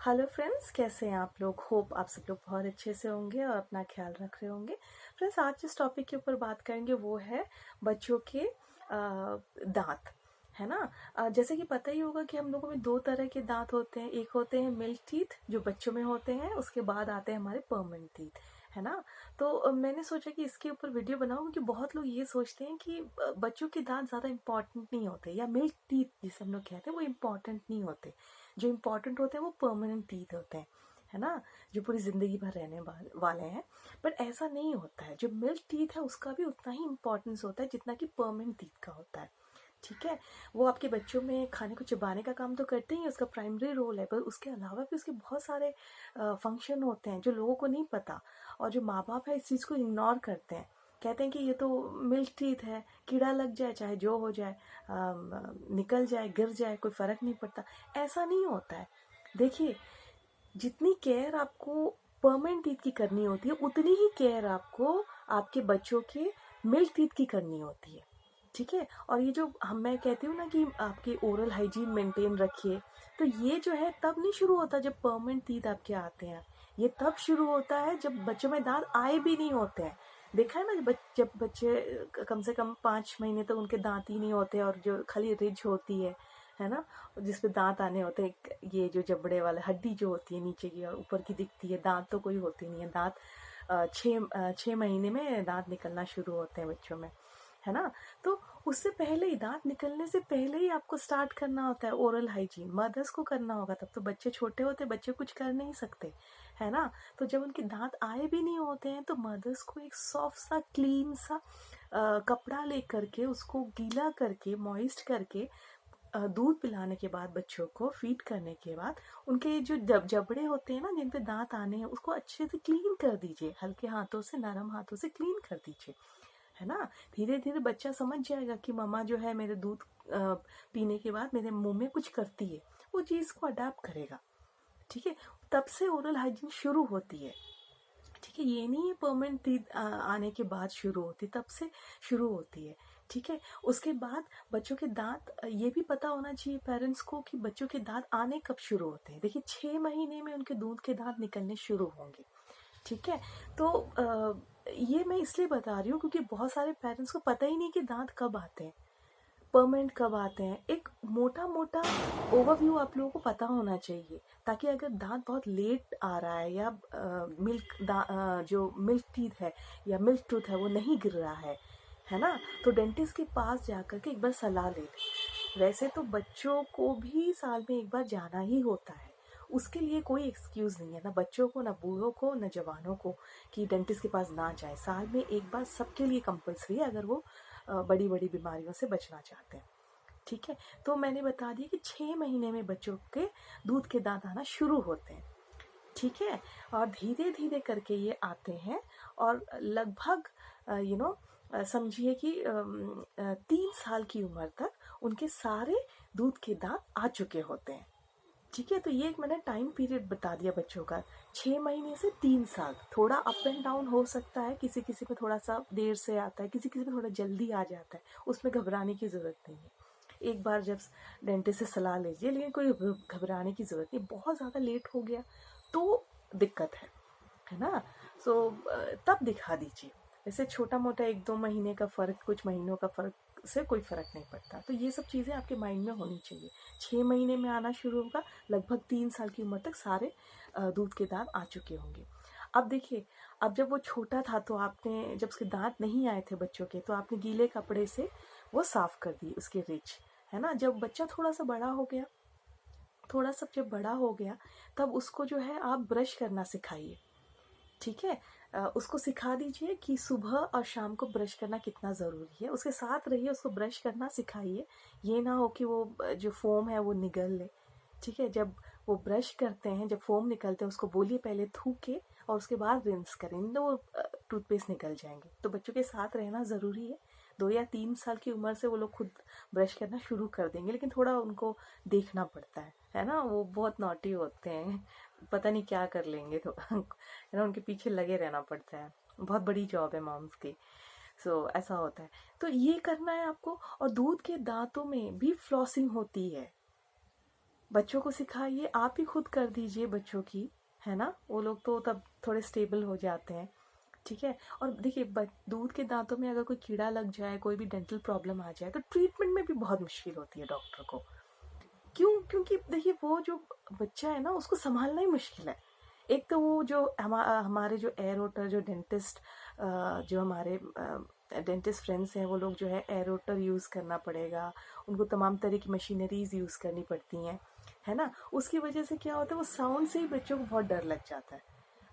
Hello friends, कैसे हैं आप लोग। होप आप सब लोग बहुत अच्छे से होंगे और अपना ख्याल रख रहे होंगे। फ्रेंड्स, आज जिस टॉपिक के ऊपर बात करेंगे वो है बच्चों के दांत, है ना। जैसे कि पता ही होगा कि हम लोगों में दो तरह के दांत होते हैं। एक होते हैं मिल्क टीथ जो बच्चों में होते हैं, उसके बाद आते हैं हमारे परमानेंट टीथ, है ना। तो मैंने सोचा कि इसके ऊपर वीडियो बनाऊं क्योंकि बहुत लोग ये सोचते हैं कि बच्चों के दांत ज़्यादा इंपॉर्टेंट नहीं होते, या मिल्क टीथ जिसे हम लोग कहते हैं वो इम्पॉर्टेंट नहीं होते। जो इम्पोर्टेंट होते हैं वो परमानेंट टीथ होते हैं, है ना, जो पूरी ज़िंदगी भर रहने वाले हैं। बट ऐसा नहीं होता है। जो मिल्क टीथ है उसका भी उतना ही इम्पोर्टेंस होता है जितना कि परमानेंट टीथ का होता है। ठीक है, वो आपके बच्चों में खाने को चबाने का काम तो करते ही, उसका प्राइमरी रोल है, पर उसके अलावा भी उसके बहुत सारे फंक्शन होते हैं जो लोगों को नहीं पता। और जो माँ बाप है इस चीज़ को इग्नोर करते हैं, कहते हैं कि ये तो मिल्क टीथ है, कीड़ा लग जाए चाहे जो हो जाए, निकल जाए गिर जाए कोई फ़र्क नहीं पड़ता। ऐसा नहीं होता है। देखिए, जितनी केयर आपको परमानेंट टीथ की करनी होती है उतनी ही केयर आपको आपके बच्चों के मिल्क टीथ की करनी होती है। ठीक है, और ये जो मैं कहती हूँ ना कि आपके ओरल हाइजीन मेंटेन रखिए, तो ये जो है तब नहीं शुरू होता जब परमानेंट टीथ आपके आते हैं। ये तब शुरू होता है जब बच्चों में दांत आए भी नहीं होते हैं। देखा है ना, जब बच्चे कम से कम 5 महीने तक उनके दांत ही नहीं होते और जो खाली रिज होती है ना, जिसपे दांत आने होते हैं। ये जो जबड़े वाले हड्डी जो होती है नीचे की और ऊपर की दिखती है, दांत तो कोई होती नहीं है। दांत 6 महीने में दांत निकलना शुरू होते हैं बच्चों में, है ना। तो उससे पहले ही, दांत निकलने से पहले ही आपको स्टार्ट करना होता है ओरल हाइजीन। मदर्स को करना होगा, तब तो बच्चे छोटे होते, बच्चे कुछ कर नहीं सकते, है ना। तो जब उनके दांत आए भी नहीं होते हैं तो मदर्स को एक सॉफ्ट सा क्लीन सा कपड़ा ले करके उसको गीला करके मॉइस्ट करके दूध पिलाने के बाद, बच्चों को फीड करने के बाद, उनके जो जबड़े होते हैं ना जिन पे दांत आने हैं उसको अच्छे से क्लीन कर दीजिए। हल्के हाथों से, नरम हाथों से क्लीन कर दीजिए, है ना। धीरे धीरे बच्चा समझ जाएगा कि मम्मा जो है मेरे दूध पीने के बाद मेरे मुंह में कुछ करती है, वो चीज़ को अडाप्ट करेगा। ठीक है, तब से ओरल हाइजीन शुरू होती है। ठीक है, ये नहीं है परमानेंट टीथ आने के बाद शुरू होती, तब से शुरू होती है। ठीक है, उसके बाद बच्चों के दांत, ये भी पता होना चाहिए पेरेंट्स को कि बच्चों के दांत आने कब शुरू होते हैं। देखिए, 6 महीने में उनके दूध के दांत निकलने शुरू होंगे। ठीक है, तो ये मैं इसलिए बता रही हूँ क्योंकि बहुत सारे पेरेंट्स को पता ही नहीं कि दांत कब आते हैं, परमानेंट कब आते हैं। एक मोटा मोटा ओवरव्यू आप लोगों को पता होना चाहिए, ताकि अगर दांत बहुत लेट आ रहा है या जो मिल्क टीथ है या मिल्क टूथ है वो नहीं गिर रहा है ना, तो डेंटिस्ट के पास जाकर के एक बार सलाह ले लें। वैसे तो बच्चों को भी साल में एक बार जाना ही होता है, उसके लिए कोई एक्सक्यूज़ नहीं है, ना बच्चों को, ना बूढ़ों को, ना जवानों को, कि डेंटिस्ट के पास ना जाए। साल में एक बार सबके लिए कंपलसरी है अगर वो बड़ी बड़ी बीमारियों से बचना चाहते हैं। ठीक है, तो मैंने बता दिया कि 6 महीने में बच्चों के दूध के दांत आना शुरू होते हैं। ठीक है, और धीरे धीरे करके ये आते हैं, और लगभग समझिए कि 3 साल की उम्र तक उनके सारे दूध के दांत आ चुके होते हैं। ठीक है, तो ये एक मैंने टाइम पीरियड बता दिया बच्चों का, 6 महीने से 3 साल। थोड़ा अप एंड डाउन हो सकता है, किसी किसी में थोड़ा सा देर से आता है, किसी किसी में थोड़ा जल्दी आ जाता है, उसमें घबराने की ज़रूरत नहीं है। एक बार जब डेंटिस्ट से सलाह लीजिए, लेकिन कोई घबराने की ज़रूरत नहीं। बहुत ज़्यादा लेट हो गया तो दिक्कत है ना। सो तब दिखा दीजिए। जैसे छोटा मोटा 1-2 महीने का फ़र्क, कुछ महीनों का फ़र्क से कोई फ़र्क नहीं पड़ता। तो ये सब चीज़ें आपके माइंड में होनी चाहिए। 6 महीने में आना शुरू होगा, लगभग 3 साल की उम्र तक सारे दूध के दांत आ चुके होंगे। अब देखिए, अब जब वो छोटा था तो आपने, जब उसके दांत नहीं आए थे बच्चों के, तो आपने गीले कपड़े से वो साफ़ कर दी उसके रिच, है ना। जब बच्चा थोड़ा सा बड़ा हो गया, थोड़ा सा जब बड़ा हो गया, तब उसको जो है आप ब्रश करना सिखाइए। ठीक है, उसको सिखा दीजिए कि सुबह और शाम को ब्रश करना कितना ज़रूरी है। उसके साथ रहिए, उसको ब्रश करना सिखाइए। ये ना हो कि वो जो फोम है वो निगल ले। ठीक है, जब वो ब्रश करते हैं, जब फोम निकलते हैं, उसको बोलिए पहले थूके और उसके बाद रिंस करें, नहीं तो वो टूथपेस्ट निकल जाएंगे। तो बच्चों के साथ रहना ज़रूरी है। 2 या 3 साल की उम्र से वो लोग खुद ब्रश करना शुरू कर देंगे, लेकिन थोड़ा उनको देखना पड़ता है ना। वो बहुत नॉटी होते हैं, पता नहीं क्या कर लेंगे, तो है ना, उनके पीछे लगे रहना पड़ता है। बहुत बड़ी जॉब है मॉम्स की। ऐसा होता है, तो ये करना है आपको। और दूध के दांतों में भी फ्लॉसिंग होती है। बच्चों को सिखाइए, आप ही खुद कर दीजिए बच्चों की, है ना, वो लोग तो तब थोड़े स्टेबल हो जाते हैं। ठीक है। और देखिए दूध के दांतों में अगर कोई कीड़ा लग जाए, कोई भी डेंटल प्रॉब्लम आ जाए, तो ट्रीटमेंट में भी बहुत मुश्किल होती है डॉक्टर को। क्यों? क्योंकि देखिए वो जो बच्चा है ना, उसको संभालना ही मुश्किल है। एक तो वो जो हमारे जो एरोटर, जो डेंटिस्ट, जो हमारे डेंटिस्ट फ्रेंड्स हैं, वो लोग जो है एरोटर यूज़ करना पड़ेगा, उनको तमाम तरह की मशीनरीज यूज़ करनी पड़ती हैं, है ना। उसकी वजह से क्या होता है, वो साउंड से ही बच्चों को बहुत डर लग जाता है।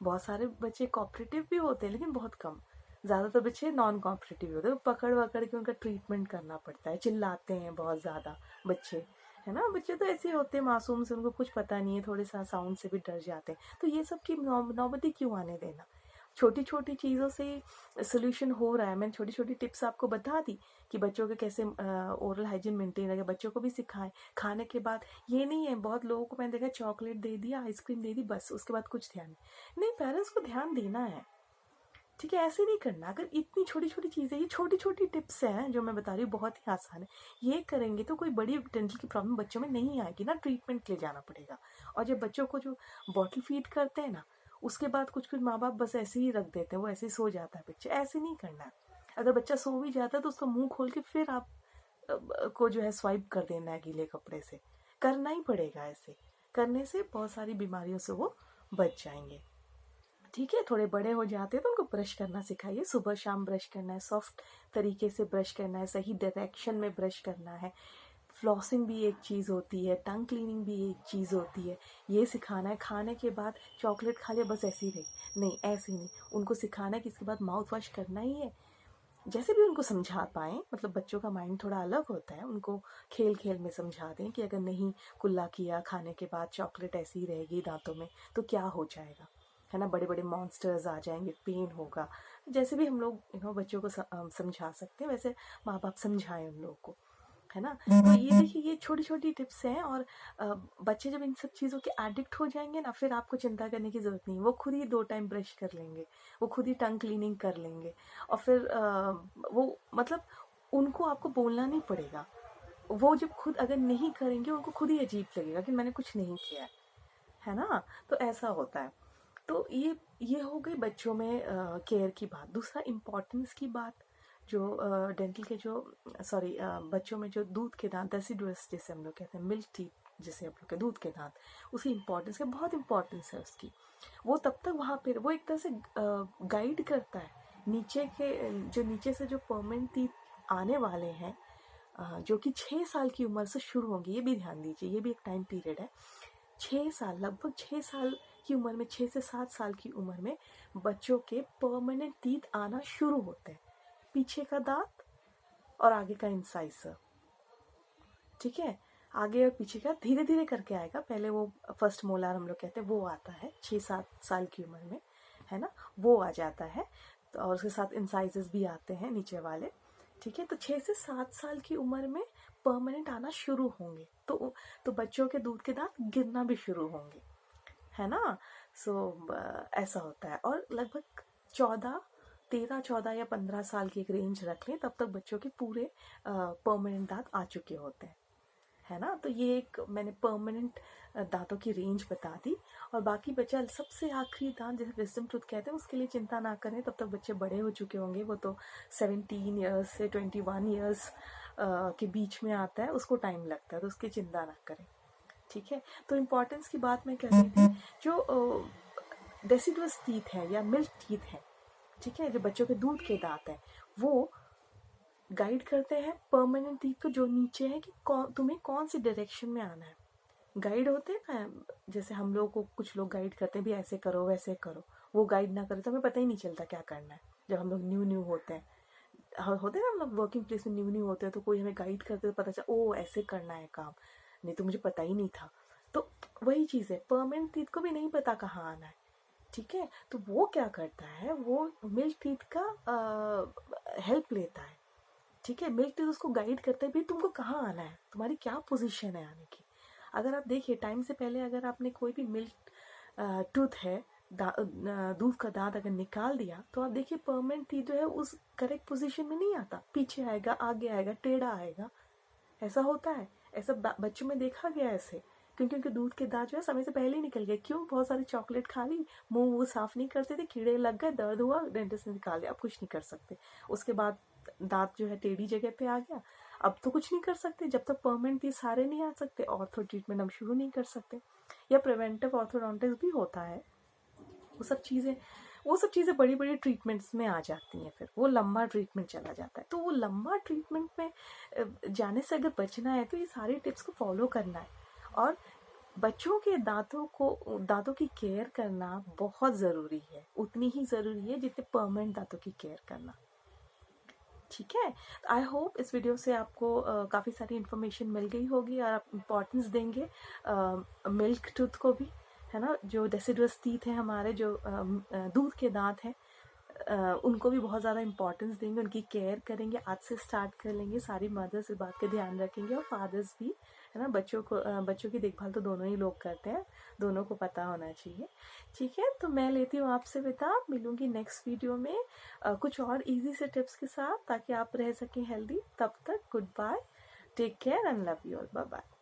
बहुत सारे बच्चे कोऑपरेटिव भी होते हैं, लेकिन बहुत कम। ज़्यादातर बच्चे नॉन कोऑपरेटिव होते हैं, पकड़ वकड़ के उनका ट्रीटमेंट करना पड़ता है, चिल्लाते हैं बहुत ज़्यादा बच्चे, है ना। बच्चे तो ऐसे होते हैं मासूम से, उनको कुछ पता नहीं है, थोड़े सा साउंड से भी डर जाते हैं। तो ये सब की नौबती क्यों आने देना। छोटी छोटी चीज़ों से सोल्यूशन हो रहा है। मैंने छोटी छोटी टिप्स आपको बता दी कि बच्चों के कैसे ओरल हाइजीन मेंटेन रखे, बच्चों को भी सिखाएं। खाने के बाद ये नहीं है, बहुत लोगों को मैंने देखा चॉकलेट दे दिया, आइसक्रीम दे दी, बस उसके बाद कुछ ध्यान नहीं। पेरेंट्स को ध्यान देना है, ठीक है, ऐसे नहीं करना। अगर इतनी छोटी छोटी चीज़ें, ये छोटी छोटी टिप्स हैं जो मैं बता रही हूँ, बहुत ही आसान है, ये करेंगे तो कोई बड़ी डेंटल की प्रॉब्लम बच्चों में नहीं आएगी ना, ट्रीटमेंट ले जाना पड़ेगा। और जब बच्चों को जो बॉटल फीड करते हैं ना, उसके बाद कुछ कुछ माँ बाप बस ऐसे ही रख देते हैं, वो ऐसे ही सो जाता है बच्चा, ऐसे नहीं करना है। अगर बच्चा सो भी जाता है तो उसका मुंह खोल के फिर आप को जो है स्वाइप कर देना है गीले कपड़े से, करना ही पड़ेगा। ऐसे करने से बहुत सारी बीमारियों से वो बच जाएंगे। ठीक है। थोड़े बड़े हो जाते हैं तो उनको ब्रश करना सिखाइए, सुबह शाम ब्रश करना है, सॉफ्ट तरीके से ब्रश करना है, सही डायरेक्शन में ब्रश करना है। फ्लॉसिंग भी एक चीज़ होती है, टंग क्लीनिंग भी एक चीज़ होती है, ये सिखाना है। खाने के बाद चॉकलेट खा लिया बस ऐसे ही रही, नहीं ऐसे ही नहीं, उनको सिखाना है कि इसके बाद माउथ वॉश करना ही है। जैसे भी उनको समझा पाएँ, मतलब बच्चों का माइंड थोड़ा अलग होता है, उनको खेल खेल में समझा दें कि अगर नहीं कुल्ला किया खाने के बाद, चॉकलेट ऐसी ही रहेगी दांतों में तो क्या हो जाएगा, है ना, बड़े बड़े मॉन्स्टर्स आ जाएंगे, पेन होगा। जैसे भी हम लोग बच्चों को समझा सकते हैं, वैसे माँ बाप समझाएं उन लोगों को, है ना। तो ये देखिए, ये छोटी छोटी टिप्स हैं। और बच्चे जब इन सब चीज़ों के एडिक्ट हो जाएंगे ना, फिर आपको चिंता करने की ज़रूरत नहीं, वो खुद ही 2 टाइम ब्रश कर लेंगे, वो खुद ही टंग क्लीनिंग कर लेंगे। और फिर वो मतलब उनको आपको बोलना नहीं पड़ेगा, वो जब खुद अगर नहीं करेंगे उनको खुद ही अजीब लगेगा कि मैंने कुछ नहीं किया है ना। तो ऐसा होता है। तो ये हो गई बच्चों में केयर की बात। दूसरा इम्पोर्टेंस की बात, जो डेंटल के जो सॉरी बच्चों में जो दूध के दांत, डेसिडुअस जिसे हम लोग कहते हैं, मिल्क टीथ जिसे हम लोग के दूध के दांत, उसकी इम्पोर्टेंस है, बहुत इम्पोर्टेंस है उसकी। वो तब तक वहाँ पे वो एक तरह से गाइड करता है। नीचे के जो नीचे से जो परमानेंट टीथ आने वाले हैं, जो कि 6 साल की उम्र से शुरू होंगे, ये भी ध्यान दीजिए, ये भी एक टाइम पीरियड है। 6 साल, लगभग 6 साल की उम्र में, 6 से 7 साल की उम्र में बच्चों के परमानेंट टीथ आना शुरू होते हैं, पीछे का दांत और आगे का इंसाइजर। ठीक है। आगे और पीछे का धीरे धीरे करके आएगा, पहले वो फर्स्ट मोलार हम लोग कहते हैं, वो आता है 6-7 साल की उम्र में, है ना, वो आ जाता है। तो और उसके साथ इंसाइजेस भी आते हैं नीचे वाले। ठीक है। तो 6 से 7 साल की उम्र में परमानेंट आना शुरू होंगे, तो बच्चों के दूध के दांत गिरना भी शुरू होंगे, है ना। सो ऐसा होता है। और लगभग 13, 14 या 15 साल की एक रेंज रख लें, तब तक बच्चों के पूरे परमानेंट दांत आ चुके होते हैं, है ना। तो ये एक मैंने परमानेंट दांतों की रेंज बता दी। और बाकी बचा सबसे आखिरी दांत, जैसे विजडम टूथ कहते हैं, उसके लिए चिंता ना करें, तब तक बच्चे बड़े हो चुके होंगे। वो तो 17 ईयर्स से 21 ईयर्स के बीच में आता है, उसको टाइम लगता है, तो उसकी चिंता ना करें। ठीक है। तो इम्पोर्टेंस की बात मैं कर रही थी, जो डेसिडुअस टीथ है या मिल्क टीथ है, ठीक है, जो बच्चों के दूध के दांत हैं, वो गाइड करते हैं परमानेंट टीथ को, जो नीचे है, कि तुम्हें कौन सी डायरेक्शन में आना है। गाइड होते हैं ना, जैसे हम लोग को कुछ लोग गाइड करते हैं भी, ऐसे करो वैसे करो, वो गाइड ना करे तो हमें पता ही नहीं चलता क्या करना है। जब हम लोग न्यू न्यू होते हैं, होते हैं ना, हम लोग वर्किंग प्लेस में न्यू न्यू होते हैं, तो कोई हमें गाइड करते तो पता चला, ओ ऐसे करना है काम, नहीं तो मुझे पता ही नहीं था। तो वही चीज़ है, परमानेंट टीथ को भी नहीं पता कहाँ आना है। ठीक है। तो वो क्या करता है, वो मिल्क टीथ का हेल्प लेता है। ठीक है। मिल्क टीथ उसको गाइड करता है भी, तुमको कहाँ आना है, तुम्हारी क्या पोजीशन है आने की। अगर आप देखिए, टाइम से पहले अगर आपने कोई भी मिल्क टूथ है, दूध का दांत अगर निकाल दिया, तो आप देखिए परमानेंट टीथ जो है उस करेक्ट पोजीशन में नहीं आता, पीछे आएगा, आगे आएगा, टेढ़ा आएगा। ऐसा होता है, ऐसा बच्चों में देखा गया ऐसे, क्योंकि उनके दूध के दांत जो है समय से पहले ही निकल गए। क्यों? बहुत सारी चॉकलेट खा ली, मुंह वो साफ नहीं करते थे, कीड़े लग गए, दर्द हुआ, डेंटिस्ट ने निकाल दिया। अब कुछ नहीं कर सकते। उसके बाद दांत जो है टेढ़ी जगह पे आ गया, अब तो कुछ नहीं कर सकते। जब तक परमानेंट ये सारे नहीं आ सकते, ऑर्थो ट्रीटमेंट हम शुरू नहीं कर सकते। या प्रिवेंटिव ऑर्थोडोंटिक्स भी होता है। वो सब चीज़ें बड़ी बड़ी ट्रीटमेंट्स में आ जाती हैं। फिर वो लंबा ट्रीटमेंट चला जाता है। तो वो लंबा ट्रीटमेंट में जाने से अगर बचना है तो ये सारी टिप्स को फॉलो करना है। और बच्चों के दांतों की केयर करना बहुत ज़रूरी है, उतनी ही ज़रूरी है जितने परमानेंट दांतों की केयर करना। ठीक है, आई होप इस वीडियो से आपको काफ़ी सारी इन्फॉर्मेशन मिल गई होगी और आप इम्पोर्टेंस देंगे मिल्क टूथ को भी, है ना। जो डेसिडुअस टीथ है हमारे, जो दूध के दांत हैं, उनको भी बहुत ज़्यादा इम्पोर्टेंस देंगे, उनकी केयर करेंगे। आज से स्टार्ट कर लेंगे। सारी मदर्स इस बात का ध्यान रखेंगे और फादर्स भी, है ना। बच्चों की देखभाल तो दोनों ही लोग करते हैं, दोनों को पता होना चाहिए। ठीक है, तो मैं लेती हूँ आपसे विदा। मिलूंगी नेक्स्ट वीडियो में कुछ और इजी से टिप्स के साथ, ताकि आप रह सकें हेल्दी। तब तक goodbye, take care and love you all, bye bye.